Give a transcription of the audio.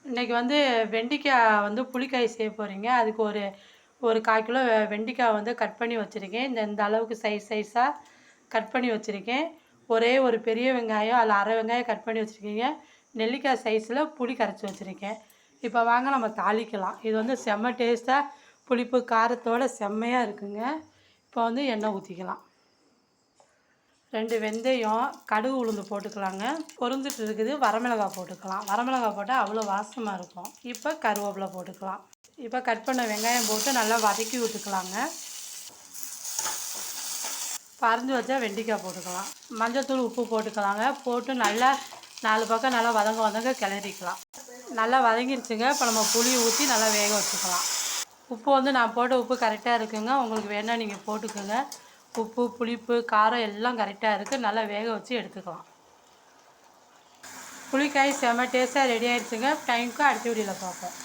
இன்றைக்கி வந்து வெண்டைக்காய் வந்து புளிக்காய் செய்ய போகிறீங்க. அதுக்கு ஒரு ஒரு 1/4 கிலோ வெண்டைக்காய் வந்து கட் பண்ணி வச்சுருக்கேன். இந்த அளவுக்கு சைஸாக கட் பண்ணி வச்சுருக்கேன். ஒரே ஒரு பெரிய வெங்காயம், அதில் அரை வெங்காயம் கட் பண்ணி வச்சுருக்கீங்க. நெல்லிக்காய் சைஸில் புளி கரைச்சி வச்சுருக்கேன். இப்போ வாங்க நம்ம தாளிக்கலாம். இது வந்து செம்ம டேஸ்ட்டாக புளிப்பு காரத்தோடு செம்மையாக இருக்குங்க. இப்போ வந்து எண்ணெய் ஊற்றிக்கலாம். 2 வெந்தயம், கடுகு உளுந்து போட்டுக்கலாங்க. பொரிஞ்சிட்டு இருக்குது. வரமிளகாய் போட்டுக்கலாம். வரமிளகாய் போட்டால் அவ்வளோ வாசமாக இருக்கும். இப்போ கருவேப்பிலை போட்டுக்கலாம். இப்போ கட் பண்ண வெங்காயம் போட்டு நல்லா வதக்கி விட்டுக்கலாங்க. பறிஞ்சு வச்சா வெண்டைக்காய் போட்டுக்கலாம். மஞ்சள்தூள், உப்பு போட்டுக்கலாங்க. போட்டு நல்லா 4 பக்கம் நல்லா வதங்க கிளறிக்கலாம். நல்லா வதங்கிருச்சுங்க. இப்போ நம்ம புளி ஊற்றி நல்லா வேக வச்சுக்கலாம். உப்பு வந்து நான் போட்ட உப்பு கரெக்டாக இருக்குங்க. உங்களுக்கு வேணால் நீங்கள் போட்டுக்கோங்க. உப்பு, புளிப்பு, காரம் எல்லாம் கரெக்டாக இருக்குது. நல்லா வேக வச்சு எடுத்துக்கலாம். புளிக்காய் செம்ம டேஸ்ட்டாக ரெடி ஆகிடுச்சுங்க. டைமுக்கு அடுத்த வீடியோவில் பார்ப்போம்.